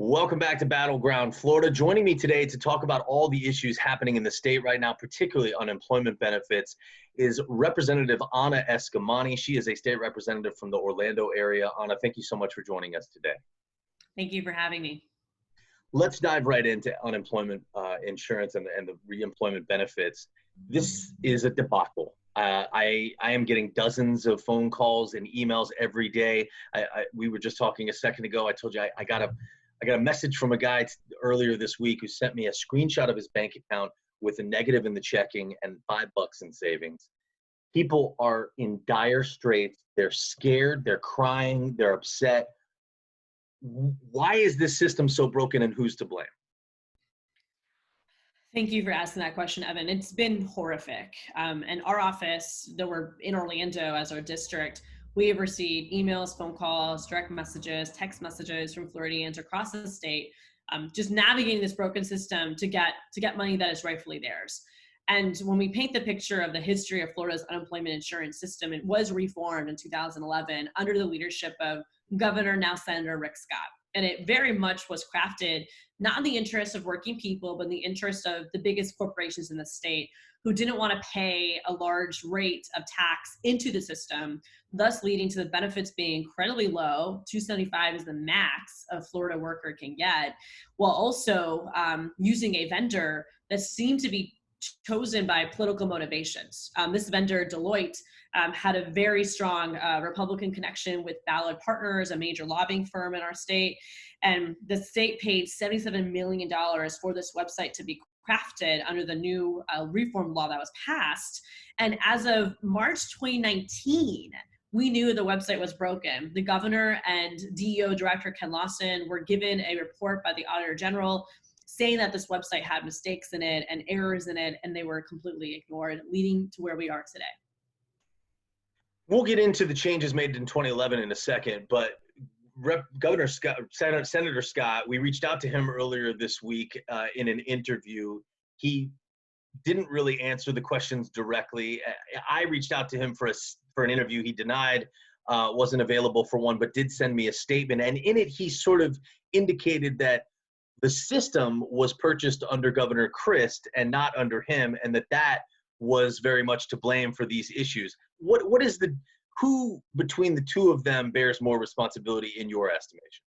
Welcome back to Battleground Florida. Joining me today to talk about all the issues happening in the state right now, particularly unemployment benefits, is Representative Anna Eskamani. She is a state representative from the Orlando area. Anna, thank you so much for joining us today. Thank you for having me. Let's dive right into unemployment insurance and the reemployment benefits. This is a debacle. I am getting dozens of phone calls and emails every day. We were just talking a second ago. I told you I got a message from a guy earlier this week who sent me a screenshot of his bank account with a negative in the checking and $5 in savings. People are in dire straits. They're scared. They're crying. They're upset. Why is this system so broken, and who's to blame? Thank you for asking that question, Evan. It's been horrific. And our office, though we're in Orlando as our district, we have received emails, phone calls, direct messages, text messages from Floridians across the state, just navigating this broken system to get money that is rightfully theirs. And when we paint the picture of the history of Florida's unemployment insurance system, it was reformed in 2011 under the leadership of Governor, now Senator Rick Scott. And it very much was crafted not in the interest of working people, but in the interest of the biggest corporations in the state who didn't want to pay a large rate of tax into the system, thus leading to the benefits being incredibly low. $275 is the max a Florida worker can get, while also using a vendor that seemed to be chosen by political motivations. This vendor, Deloitte, had a very strong Republican connection with Ballard Partners, a major lobbying firm in our state. And the state paid $77 million for this website to be crafted under the new reform law that was passed. And as of March 2019, we knew the website was broken. The governor and DEO director, Ken Lawson, were given a report by the Auditor General saying that this website had mistakes in it and errors in it, and they were completely ignored, leading to where we are today. We'll get into the changes made in 2011 in a second, but Governor Scott, Senator Scott, we reached out to him earlier this week in an interview. He didn't really answer the questions directly. I reached out to him for an interview. He denied, wasn't available for one, but did send me a statement. And in it, he sort of indicated that the system was purchased under Governor Christ and not under him, and that was very much to blame for these issues. Who between the two of them bears more responsibility in your estimation?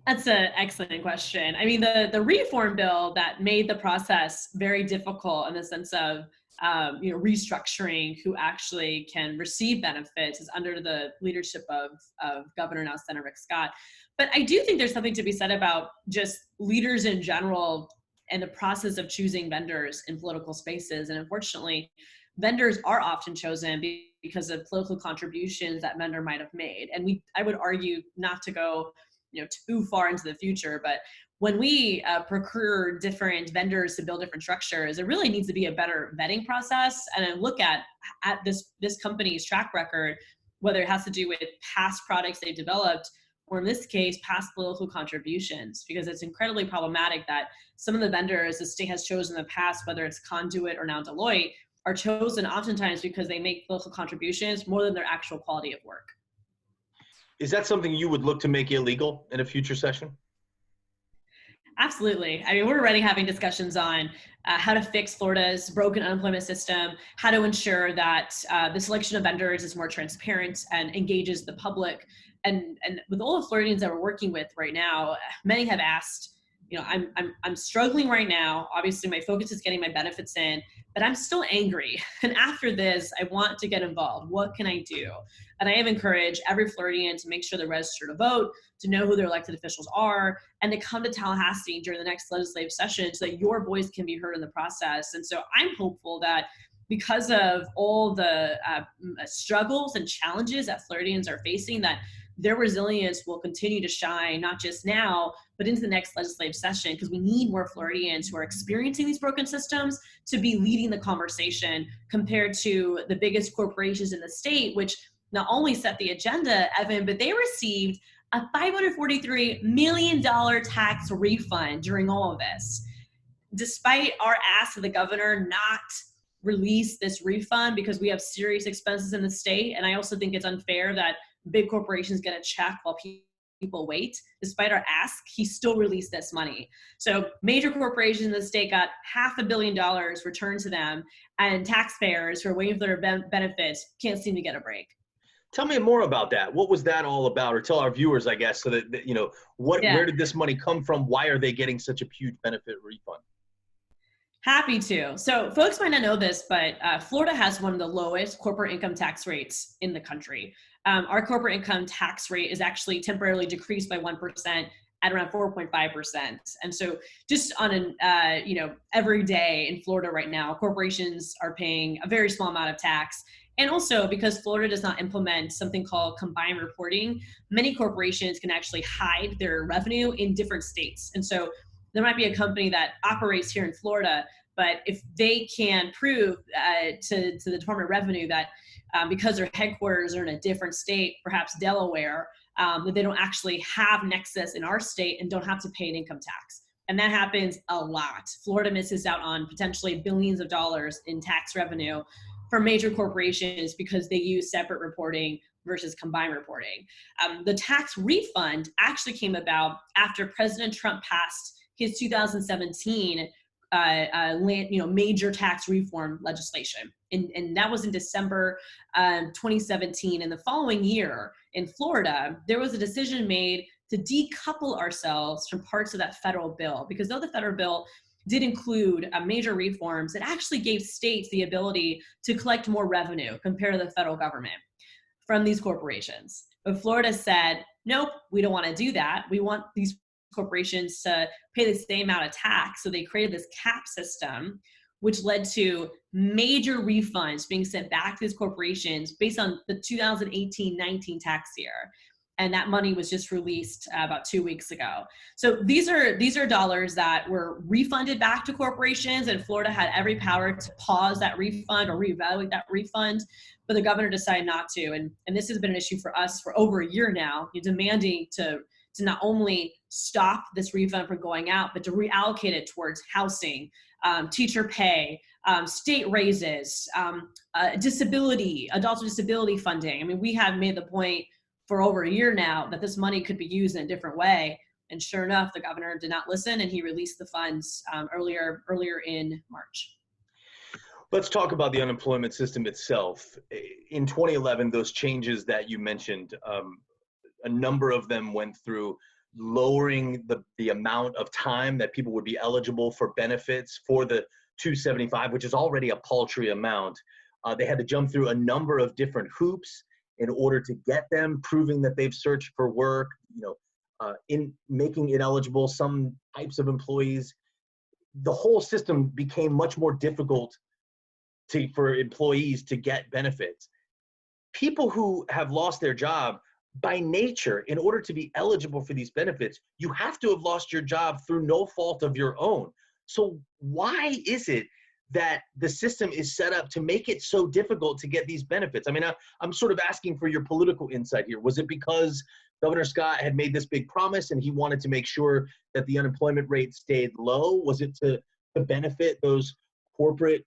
That's an excellent question. I mean, the reform bill that made the process very difficult in the sense of restructuring who actually can receive benefits is under the leadership of Governor, now Senator Rick Scott. But I do think there's something to be said about just leaders in general and the process of choosing vendors in political spaces. And unfortunately, vendors are often chosen because of political contributions that vendor might have made. And I would argue, not to go too far into the future, but when we procure different vendors to build different structures, it really needs to be a better vetting process. And I look at this company's track record, whether it has to do with past products they developed, or in this case, past political contributions, because it's incredibly problematic that some of the vendors the state has chosen in the past, whether it's Conduit or now Deloitte, are chosen oftentimes because they make political contributions more than their actual quality of work. Is that something you would look to make illegal in a future session? Absolutely. I mean, we're already having discussions on how to fix Florida's broken unemployment system, how to ensure that the selection of vendors is more transparent and engages the public. And with all the Floridians that we're working with right now, many have asked, I'm struggling right now. Obviously, my focus is getting my benefits in, but I'm still angry. And after this, I want to get involved. What can I do? And I have encouraged every Floridian to make sure they're registered to vote, to know who their elected officials are, and to come to Tallahassee during the next legislative session so that your voice can be heard in the process. And so I'm hopeful that because of all the struggles and challenges that Floridians are facing, that their resilience will continue to shine, not just now, but into the next legislative session, because we need more Floridians who are experiencing these broken systems to be leading the conversation compared to the biggest corporations in the state, which not only set the agenda, Evan, but they received a $543 million tax refund during all of this. Despite our ask of the governor not release this refund because we have serious expenses in the state, and I also think it's unfair that big corporations get a check while people wait. Despite our ask, he still released this money. So major corporations in the state got $500 million returned to them, and taxpayers who are waiting for their benefits can't seem to get a break. Tell me more about that. What was that all about? Or tell our viewers, I guess, so that you know, where did this money come from? Why are they getting such a huge benefit refund? Happy to. So folks might not know this, but Florida has one of the lowest corporate income tax rates in the country. Our corporate income tax rate is actually temporarily decreased by 1% at around 4.5%. And so just on an, every day in Florida right now, corporations are paying a very small amount of tax. And also because Florida does not implement something called combined reporting, many corporations can actually hide their revenue in different states. And so there might be a company that operates here in Florida, but if they can prove to the Department of Revenue that because their headquarters are in a different state, perhaps Delaware, that they don't actually have nexus in our state and don't have to pay an income tax. And that happens a lot. Florida misses out on potentially billions of dollars in tax revenue for major corporations because they use separate reporting versus combined reporting. The tax refund actually came about after President Trump passed his 2017 major tax reform legislation. And that was in December 2017. And the following year in Florida, there was a decision made to decouple ourselves from parts of that federal bill, because though the federal bill did include major reforms, it actually gave states the ability to collect more revenue compared to the federal government from these corporations. But Florida said, nope, we don't want to do that. We want these corporations to pay the same amount of tax. So they created this cap system, which led to major refunds being sent back to these corporations based on the 2018-19 tax year. And that money was just released about 2 weeks ago. So these are dollars that were refunded back to corporations, and Florida had every power to pause that refund or reevaluate that refund, but the governor decided not to. And this has been an issue for us for over a year now, demanding to not only stop this refund from going out, but to reallocate it towards housing, teacher pay, state raises, disability, adult disability funding. I mean, we have made the point for over a year now that this money could be used in a different way. And sure enough, the governor did not listen, and he released the funds earlier in March. Let's talk about the unemployment system itself. In 2011, those changes that you mentioned, a number of them went through lowering the amount of time that people would be eligible for benefits for the 275, which is already a paltry amount. They had to jump through a number of different hoops in order to get them, proving that they've searched for work, in making it eligible some types of employees. The whole system became much more difficult for employees to get benefits. People who have lost their job, by nature, in order to be eligible for these benefits, you have to have lost your job through no fault of your own. So why is it that the system is set up to make it so difficult to get these benefits? I mean, I'm sort of asking for your political insight here. Was it because Governor Scott had made this big promise and he wanted to make sure that the unemployment rate stayed low? Was it to benefit those corporate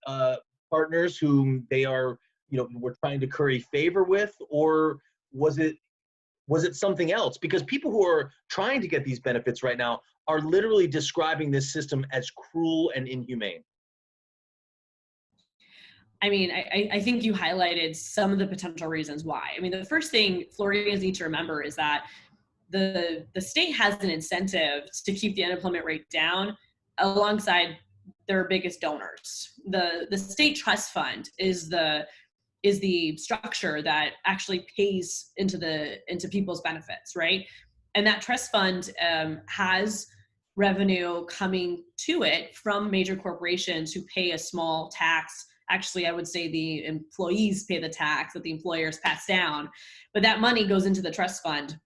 partners whom they are, were trying to curry favor with? Or was it something else? Because people who are trying to get these benefits right now are literally describing this system as cruel and inhumane. I mean, I think you highlighted some of the potential reasons why. I mean, the first thing Floridians need to remember is that the state has an incentive to keep the unemployment rate down alongside their biggest donors. The state trust fund is the structure that actually pays into people's benefits, right? And that trust fund has revenue coming to it from major corporations who pay a small tax. Actually, I would say the employees pay the tax that the employers pass down, but that money goes into the trust fund.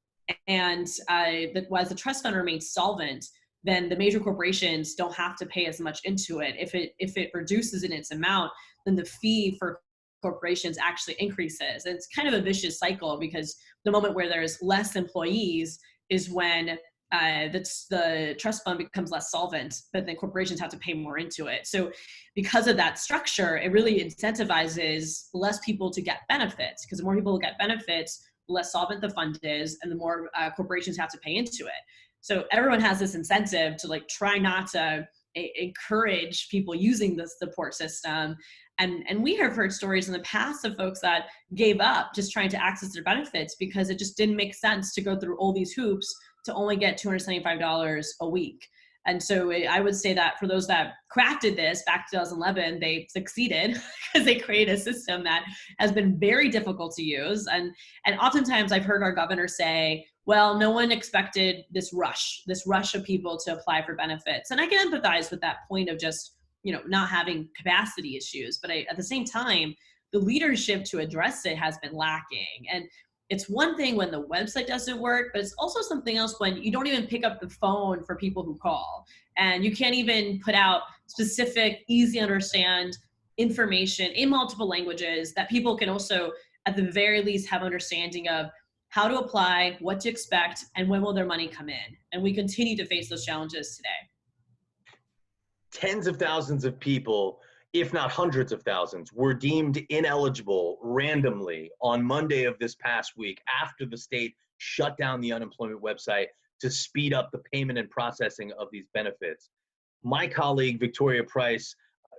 And as the trust fund remains solvent, then the major corporations don't have to pay as much into it. If it reduces in its amount, then the fee for corporations actually increases. And it's kind of a vicious cycle, because the moment where there's less employees is when the trust fund becomes less solvent, but then corporations have to pay more into it. So because of that structure, it really incentivizes less people to get benefits, because the more people get benefits, the less solvent the fund is, and the more corporations have to pay into it. So everyone has this incentive to like try not to encourage people using the support system. And we have heard stories in the past of folks that gave up just trying to access their benefits because it just didn't make sense to go through all these hoops to only get $275 a week. And so I would say that for those that crafted this back in 2011, they succeeded because they created a system that has been very difficult to use. And oftentimes I've heard our governor say, well, no one expected this rush of people to apply for benefits. And I can empathize with that point of just, not having capacity issues. But at the same time, the leadership to address it has been lacking. And it's one thing when the website doesn't work, but it's also something else when you don't even pick up the phone for people who call. And you can't even put out specific, easy to understand information in multiple languages that people can also, at the very least, have understanding of how to apply, what to expect, and when will their money come in. And we continue to face those challenges today. Tens of thousands of people, if not hundreds of thousands, were deemed ineligible randomly on Monday of this past week after the state shut down the unemployment website to speed up the payment and processing of these benefits. My colleague, Victoria Price,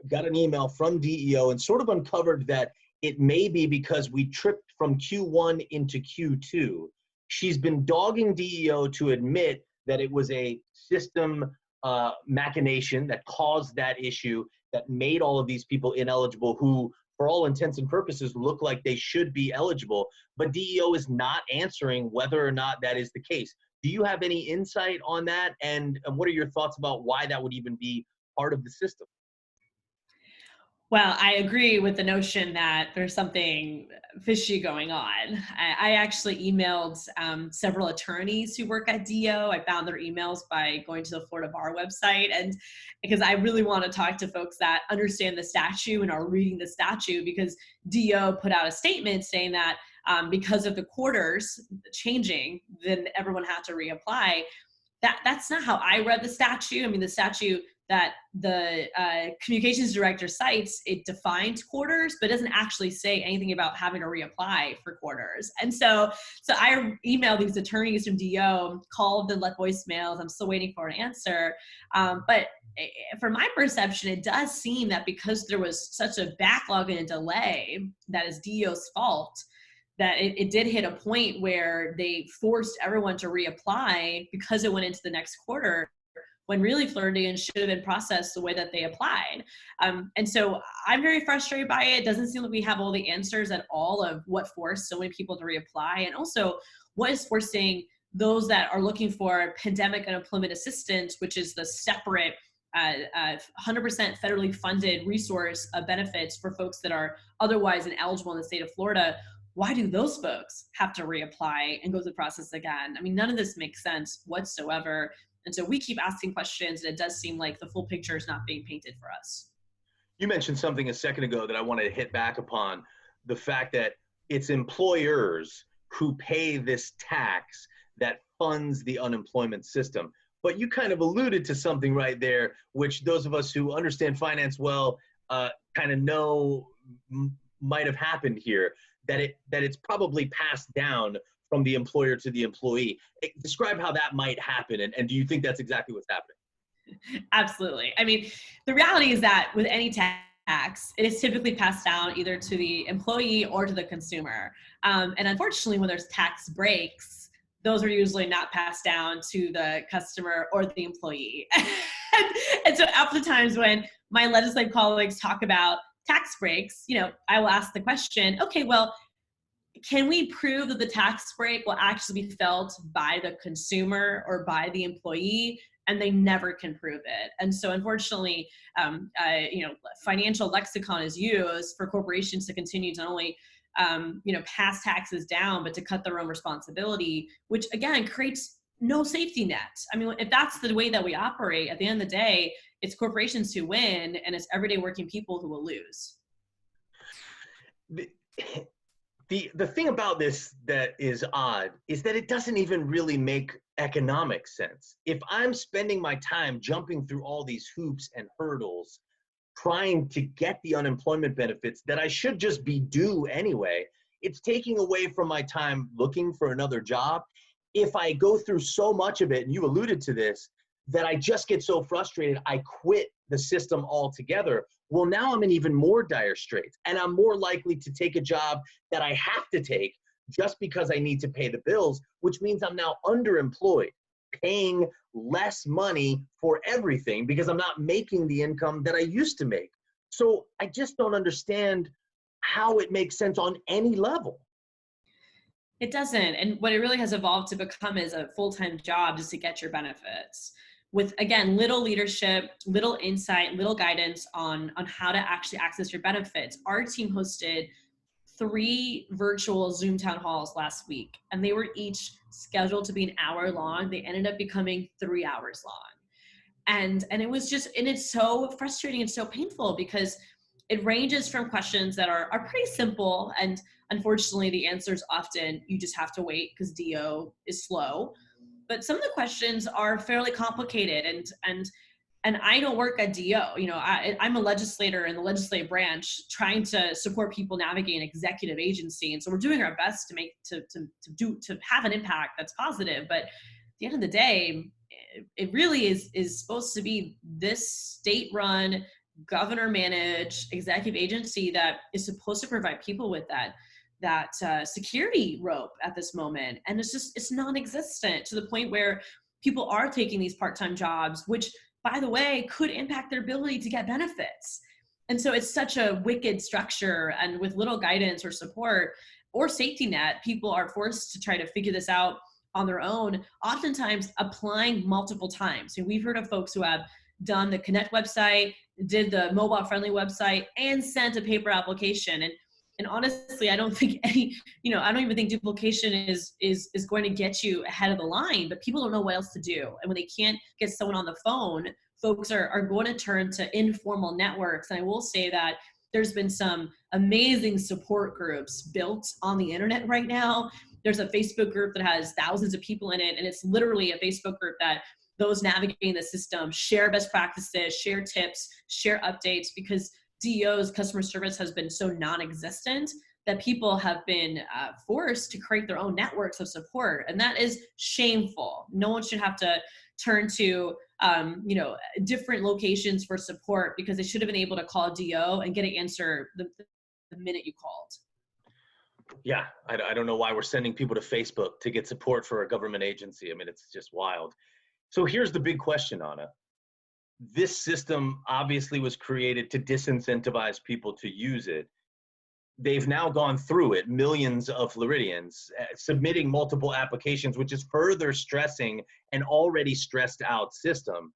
got an email from DEO and sort of uncovered that it may be because we tripped from Q1 into Q2. She's been dogging DEO to admit that it was a system machination that caused that issue, that made all of these people ineligible who, for all intents and purposes, look like they should be eligible. But DEO is not answering whether or not that is the case. Do you have any insight on that? And what are your thoughts about why that would even be part of the system? Well, I agree with the notion that there's something fishy going on. I actually emailed several attorneys who work at DEO. I found their emails by going to the Florida Bar website, and because I really want to talk to folks that understand the statute and are reading the statute, because DEO put out a statement saying that because of the quarters changing, then everyone had to reapply. That's not how I read the statute. I mean, the statute that the communications director cites, it defines quarters, but doesn't actually say anything about having to reapply for quarters. And so I emailed these attorneys from DEO, called and left voicemails. I'm still waiting for an answer. But from my perception, it does seem that because there was such a backlog and a delay, that is DEO's fault, that it did hit a point where they forced everyone to reapply because it went into the next quarter, when really Floridians should have been processed the way that they applied. And so I'm very frustrated by it. It doesn't seem like we have all the answers at all of what forced so many people to reapply, and also what is forcing those that are looking for pandemic unemployment assistance, which is the separate 100% federally funded resource of benefits for folks that are otherwise ineligible in the state of Florida. Why do those folks have to reapply and go through the process again? I mean, none of this makes sense whatsoever. And so we keep asking questions, and it does seem like the full picture is not being painted for us. You mentioned something a second ago that I wanted to hit back upon, the fact that it's employers who pay this tax that funds the unemployment system. But you kind of alluded to something right there, which those of us who understand finance well kind of know might have happened here, that it's probably passed down from the employer to the employee. Describe how that might happen, and do you think that's exactly what's happening? Absolutely. I mean, the reality is that with any tax, it is typically passed down either to the employee or to the consumer. And unfortunately, when there's tax breaks, those are usually not passed down to the customer or the employee. And so oftentimes when my legislative colleagues talk about tax breaks, I will ask the question, okay, well, can we prove that the tax break will actually be felt by the consumer or by the employee? And they never can prove it. And so unfortunately, financial lexicon is used for corporations to continue to not only pass taxes down, but to cut their own responsibility, which again creates no safety net. I mean, if that's the way that we operate, at the end of the day, it's corporations who win, and it's everyday working people who will lose. The thing about this that is odd is that it doesn't even really make economic sense. If I'm spending my time jumping through all these hoops and hurdles, trying to get the unemployment benefits that I should just be due anyway, it's taking away from my time looking for another job. If I go through so much of it, and you alluded to this, that I just get so frustrated, I quit the system altogether. Well, now I'm in even more dire straits, and I'm more likely to take a job that I have to take just because I need to pay the bills, which means I'm now underemployed, paying less money for everything because I'm not making the income that I used to make. So I just don't understand how it makes sense on any level. It doesn't. And what it really has evolved to become is a full-time job just to get your benefits. With, again, little leadership, little insight, little guidance on how to actually access your benefits. Our team hosted 3 virtual Zoom town halls last week, and they were each scheduled to be an hour long. They ended up becoming 3 hours long. And it was just, and it's so frustrating and so painful because it ranges from questions that are pretty simple, and unfortunately the answers often you just have to wait because DO is slow. But some of the questions are fairly complicated, and I don't work at DO. You know, I'm a legislator in the legislative branch trying to support people navigating executive agency, and so we're doing our best to make to have an impact that's positive. But at the end of the day, it really is supposed to be this state-run, governor-managed executive agency that is supposed to provide people with that security rope at this moment, and it's non-existent, to the point where people are taking these part-time jobs, which, by the way, could impact their ability to get benefits. And so it's such a wicked structure, and with little guidance or support or safety net, people are forced to try to figure this out on their own, oftentimes applying multiple times. And we've heard of folks who have done the Connect website, did the mobile friendly website, and sent a paper application. And honestly, I don't think I don't even think duplication is going to get you ahead of the line, but people don't know what else to do. And when they can't get someone on the phone, folks are going to turn to informal networks. And I will say that there's been some amazing support groups built on the internet right now. There's a Facebook group that has thousands of people in it, and it's literally a Facebook group that those navigating the system share best practices, share tips, share updates, because DEO's customer service has been so non-existent that people have been forced to create their own networks of support. And that is shameful. No one should have to turn to different locations for support, because they should have been able to call DEO and get an answer the minute you called. Yeah, I don't know why we're sending people to Facebook to get support for a government agency. I mean, it's just wild. So here's the big question, Anna. This system obviously was created to disincentivize people to use it. They've now gone through it, millions of Floridians submitting multiple applications, which is further stressing an already stressed out system.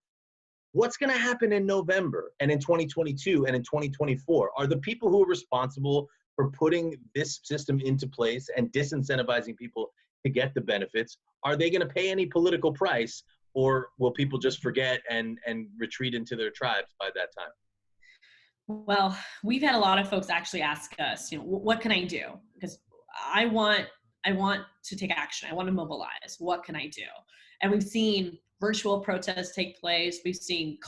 What's going to happen in November and in 2022 and in 2024? Are the people who are responsible for putting this system into place and disincentivizing people to get the benefits, are they going to pay any political price, or will people just forget and retreat into their tribes by that time? Well, we've had a lot of folks actually ask us, what can I do? Because I want to take action. I want to mobilize. What can I do? And we've seen virtual protests take place. We've seen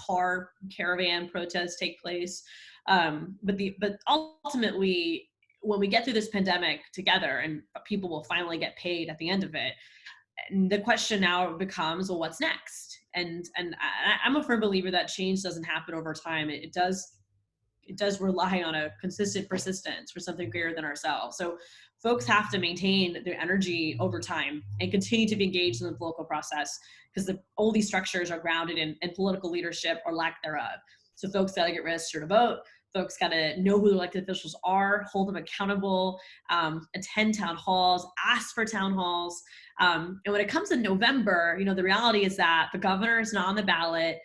caravan protests take place. But ultimately, when we get through this pandemic together and people will finally get paid at the end of it, the question now becomes, well, what's next? And I'm a firm believer that change doesn't happen over time. It does rely on a consistent persistence for something greater than ourselves. So folks have to maintain their energy over time and continue to be engaged in the political process, because all these structures are grounded in political leadership or lack thereof. So folks got to get registered to vote. Folks got to know who the elected officials are, hold them accountable, attend town halls, ask for town halls. And when it comes to November, the reality is that the governor is not on the ballot.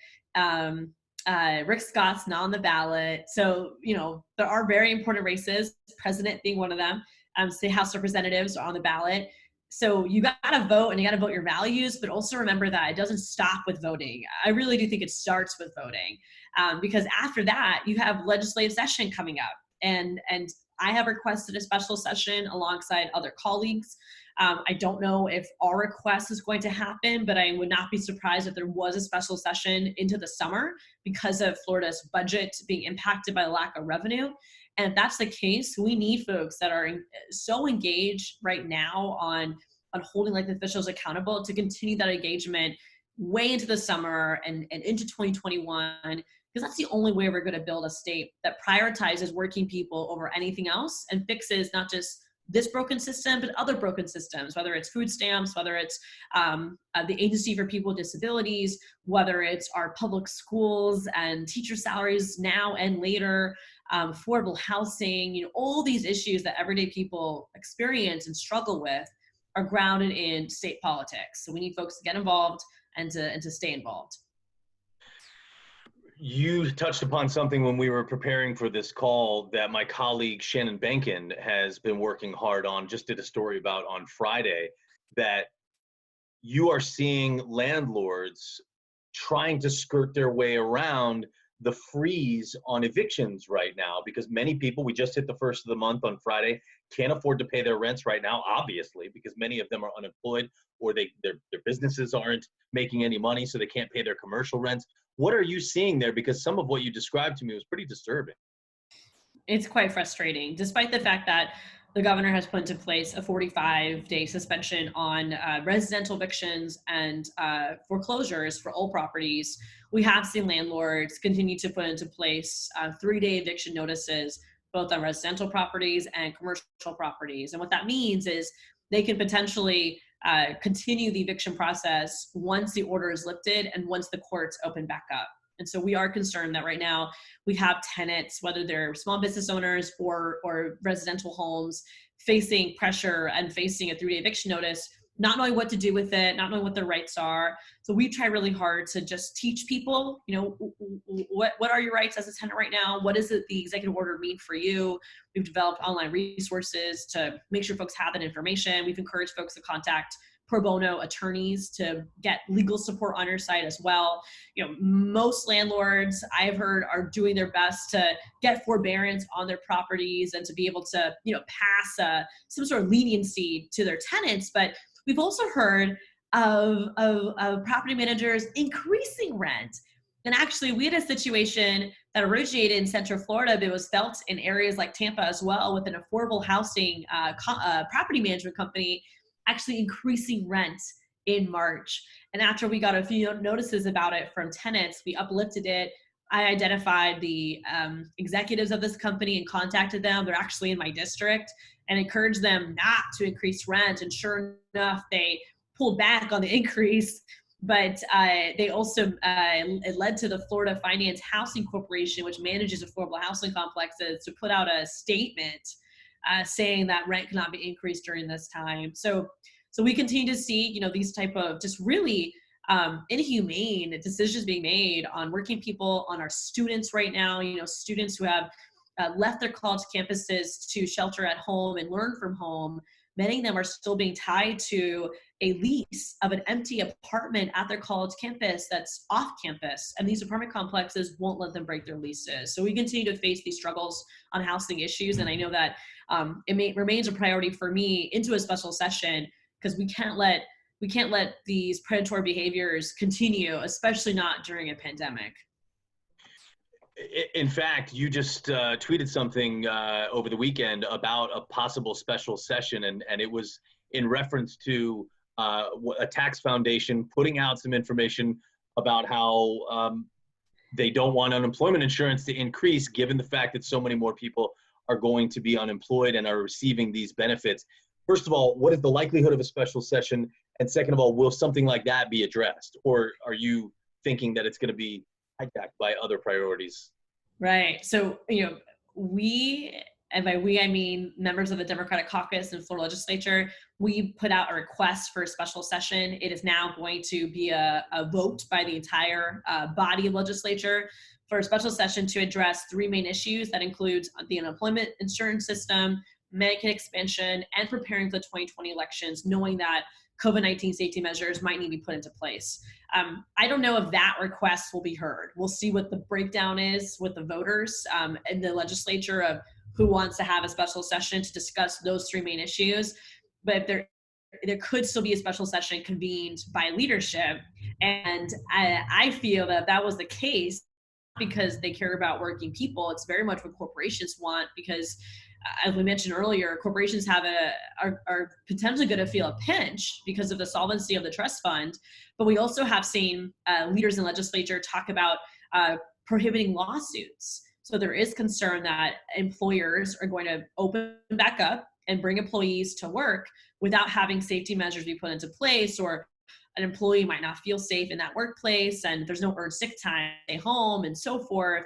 Rick Scott's not on the ballot. So, there are very important races, president being one of them. State House representatives are on the ballot. So you got to vote, and you got to vote your values, but also remember that it doesn't stop with voting. I really do think it starts with voting, because after that you have legislative session coming up, and I have requested a special session alongside other colleagues. I don't know if our request is going to happen, but I would not be surprised if there was a special session into the summer because of Florida's budget being impacted by lack of revenue. And if that's the case, we need folks that are so engaged right now on holding elected officials accountable to continue that engagement way into the summer and into 2021, because that's the only way we're going to build a state that prioritizes working people over anything else and fixes not just this broken system, but other broken systems, whether it's food stamps, whether it's the Agency for People with Disabilities, whether it's our public schools and teacher salaries now and later, affordable housing, all these issues that everyday people experience and struggle with are grounded in state politics. So we need folks to get involved and to stay involved. You touched upon something when we were preparing for this call that my colleague Shannon Benkin has been working hard on, just did a story about on Friday, that you are seeing landlords trying to skirt their way around the freeze on evictions right now, because many people, we just hit the first of the month on Friday, can't afford to pay their rents right now, obviously, because many of them are unemployed or their businesses aren't making any money, so they can't pay their commercial rents. What are you seeing there? Because some of what you described to me was pretty disturbing. It's quite frustrating, despite the fact that the governor has put into place a 45-day suspension on residential evictions and foreclosures for all properties. We have seen landlords continue to put into place 3-day eviction notices, both on residential properties and commercial properties. And what that means is they can potentially continue the eviction process once the order is lifted and once the courts open back up. And so we are concerned that right now we have tenants, whether they're small business owners or residential homes, facing pressure and facing a 3-day eviction notice, not knowing what to do with it, not knowing what their rights are. So we try really hard to just teach people, what are your rights as a tenant right now? What does the executive order mean for you? We've developed online resources to make sure folks have that information. We've encouraged folks to contact pro bono attorneys to get legal support on your side as well. Most landlords I've heard are doing their best to get forbearance on their properties and to be able to, pass some sort of leniency to their tenants. But we've also heard of property managers increasing rent. And actually, we had a situation that originated in Central Florida, but it was felt in areas like Tampa as well, with an affordable housing property management company actually increasing rent in March. And after we got a few notices about it from tenants, we uplifted it. I identified the executives of this company and contacted them. They're actually in my district, and encouraged them not to increase rent. And sure enough, they pulled back on the increase. But they also, it led to the Florida Finance Housing Corporation, which manages affordable housing complexes, to put out a statement saying that rent cannot be increased during this time. So we continue to see, these type of just really inhumane decisions being made on working people, on our students right now, students who have left their college campuses to shelter at home and learn from home. Many of them are still being tied to a lease of an empty apartment at their college campus that's off campus. And these apartment complexes won't let them break their leases. So we continue to face these struggles on housing issues. And I know that remains a priority for me into a special session, because we can't let these predatory behaviors continue, especially not during a pandemic. In fact, you just tweeted something over the weekend about a possible special session, and it was in reference to a tax foundation putting out some information about how they don't want unemployment insurance to increase, given the fact that so many more people are going to be unemployed and are receiving these benefits. First of all, what is the likelihood of a special session? And second of all, will something like that be addressed? Or are you thinking that it's going to be hijacked by other priorities? Right. So, we, and by we, I mean members of the Democratic caucus and Florida legislature, we put out a request for a special session. It is now going to be a vote by the entire body of legislature for a special session to address 3 main issues. That includes the unemployment insurance system, Medicaid expansion, and preparing for the 2020 elections, knowing that COVID-19 safety measures might need to be put into place. I don't know if that request will be heard. We'll see what the breakdown is with the voters in the legislature of who wants to have a special session to discuss those 3 main issues. But there could still be a special session convened by leadership. And I feel that if that was the case, because they care about working people. It's very much what corporations want, because as we mentioned earlier, corporations are potentially going to feel a pinch because of the solvency of the trust fund. But we also have seen leaders in legislature talk about prohibiting lawsuits. So there is concern that employers are going to open back up and bring employees to work without having safety measures be put into place, or an employee might not feel safe in that workplace, and there's no earned sick time, stay home, and so forth.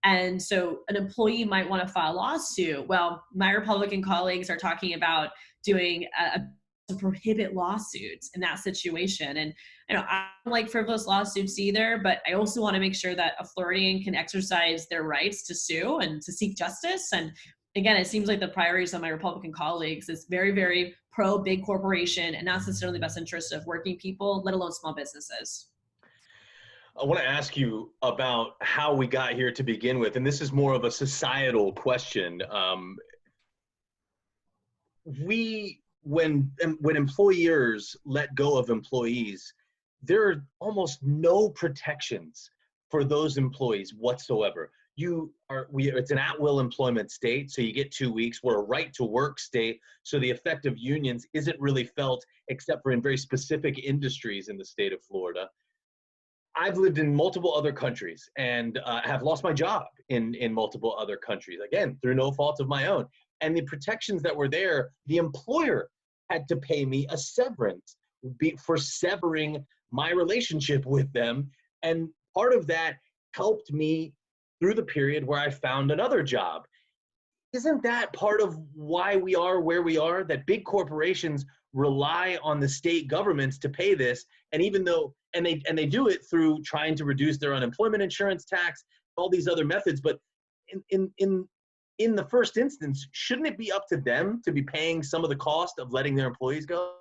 And so an employee might want to file a lawsuit. Well, my Republican colleagues are talking about doing to prohibit lawsuits in that situation. And I don't like frivolous lawsuits either, but I also want to make sure that a Floridian can exercise their rights to sue and to seek justice. And again, it seems like the priorities of my Republican colleagues is very, very pro big corporation and not necessarily the best interest of working people, let alone small businesses. I want to ask you about how we got here to begin with, and this is more of a societal question. When employers let go of employees, there are almost no protections for those employees whatsoever. It's an at-will employment state, so you get 2 weeks. We're a right-to-work state, so the effect of unions isn't really felt except for in very specific industries in the state of Florida. I've lived in multiple other countries and have lost my job in multiple other countries, again, through no fault of my own. And the protections that were there, the employer had to pay me a severance for severing my relationship with them. And part of that helped me through the period where I found another job. Isn't that part of why we are where we are? That big corporations rely on the state governments to pay this, and even though they do it through trying to reduce their unemployment insurance tax, all these other methods. But in the first instance, shouldn't it be up to them to be paying some of the cost of letting their employees go?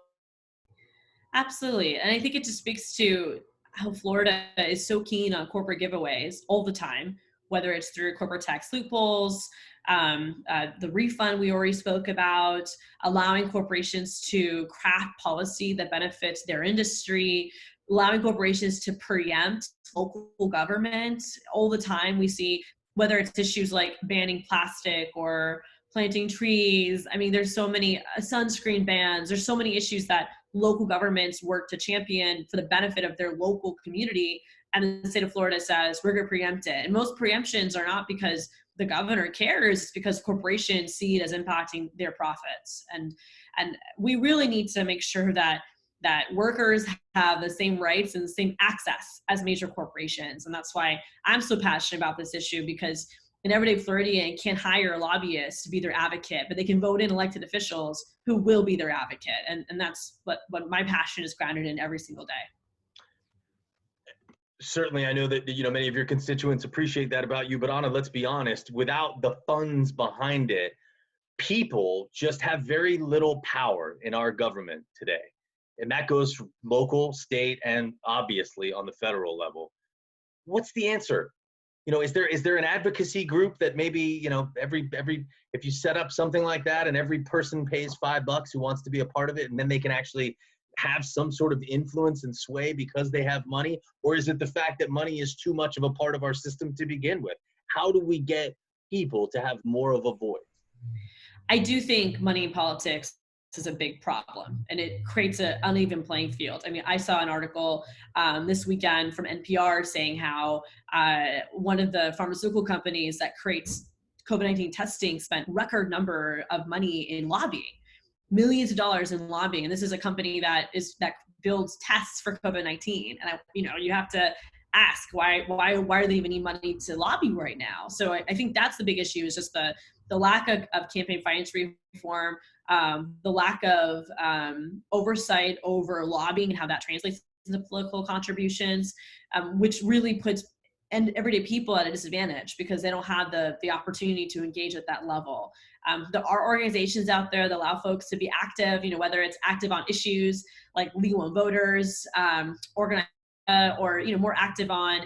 Absolutely. And I think it just speaks to how Florida is so keen on corporate giveaways all the time, whether it's through corporate tax loopholes, the refund we already spoke about, allowing corporations to craft policy that benefits their industry, allowing corporations to preempt local government. All the time we see, whether it's issues like banning plastic or planting trees. I mean, there's so many sunscreen bans. There's so many issues that local governments work to champion for the benefit of their local community. And the state of Florida says, we're going to preempt it. And most preemptions are not because the governor cares, it's because corporations see it as impacting their profits. And we really need to make sure that workers have the same rights and the same access as major corporations. And that's why I'm so passionate about this issue, because an everyday Floridian can't hire a lobbyist to be their advocate, but they can vote in elected officials who will be their advocate. And that's what my passion is grounded in every single day. Certainly, I know that many of your constituents appreciate that about you, but Anna, let's be honest, without the funds behind it, people just have very little power in our government today. And that goes from local, state, and obviously on the federal level. What's the answer? Is there an advocacy group that maybe, if you set up something like that and every person pays $5 who wants to be a part of it, and then they can actually have some sort of influence and sway because they have money? Or is it the fact that money is too much of a part of our system to begin with? How do we get people to have more of a voice? I do think money in politics is a big problem, and it creates an uneven playing field. I mean, I saw an article this weekend from NPR saying how one of the pharmaceutical companies that creates COVID-19 testing spent record number of money in lobbying, millions of dollars in lobbying. And this is a company that builds tests for COVID-19. And you have to ask why do they even need money to lobby right now? So I think that's the big issue, is just the lack of campaign finance reform, the lack of oversight over lobbying and how that translates into political contributions, which really puts everyday people at a disadvantage because they don't have the opportunity to engage at that level. There are organizations out there that allow folks to be active, whether it's active on issues like legal and voters, organized, or more active on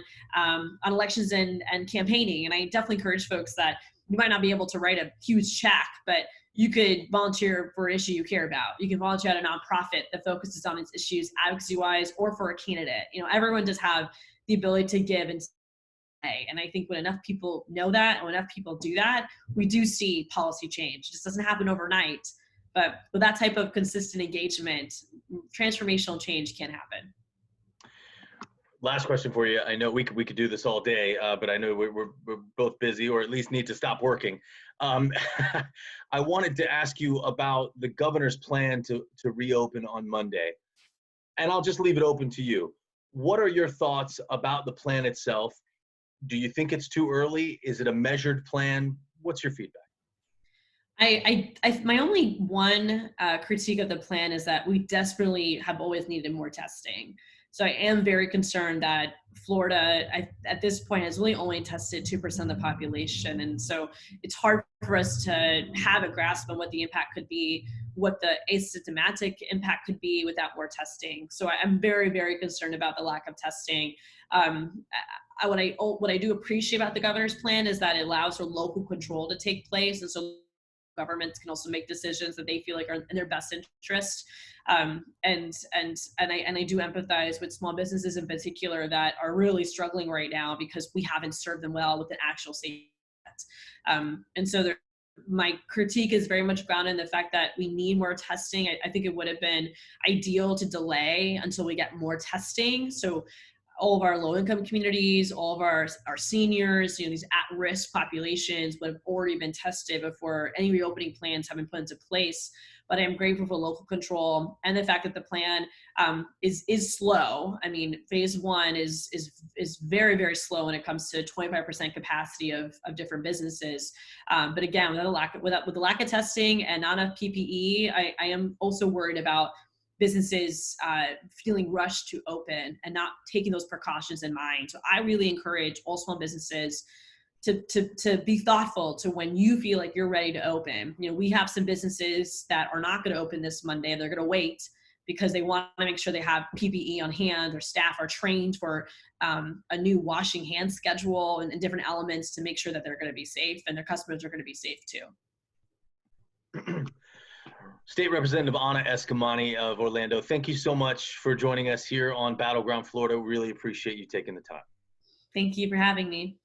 elections and campaigning. And I definitely encourage folks that you might not be able to write a huge check, but you could volunteer for an issue you care about. You can volunteer at a nonprofit that focuses on its issues advocacy-wise, or for a candidate. Everyone does have the ability to give and And I think when enough people know that and when enough people do that, we do see policy change. It just doesn't happen overnight. But with that type of consistent engagement, transformational change can happen. Last question for you. I know we could do this all day, but I know we're both busy, or at least need to stop working. Um, I wanted to ask you about the governor's plan to reopen on Monday, and I'll just leave it open to you. What are your thoughts about the plan itself? Do you think it's too early? Is it a measured plan? What's your feedback? My only one critique of the plan is that we desperately have always needed more testing. So I am very concerned that Florida, at this point, has really only tested 2% of the population. And so it's hard for us to have a grasp on what the impact could be, what the asymptomatic impact could be without more testing. So I'm very, very concerned about the lack of testing. What I do appreciate about the governor's plan is that it allows for local control to take place. And so governments can also make decisions that they feel like are in their best interest. And I do empathize with small businesses in particular that are really struggling right now because we haven't served them well with an actual safety net. And so my critique is very much grounded in the fact that we need more testing. I think it would have been ideal to delay until we get more testing. So all of our low-income communities, all of our seniors, these at-risk populations would have already been tested before any reopening plans have been put into place. But I am grateful for local control and the fact that the plan is slow. I mean, phase one is very, very slow when it comes to 25% capacity of different businesses. But again, with the lack of testing and not enough PPE, I am also worried about businesses feeling rushed to open and not taking those precautions in mind. So I really encourage all small businesses to be thoughtful to when you feel like you're ready to open. We have some businesses that are not going to open this Monday. They're going to wait because they want to make sure they have PPE on hand. Their staff are trained for a new washing hand schedule and different elements to make sure that they're going to be safe and their customers are going to be safe too. State Representative Anna Eskamani of Orlando, thank you so much for joining us here on Battleground Florida. We really appreciate you taking the time. Thank you for having me.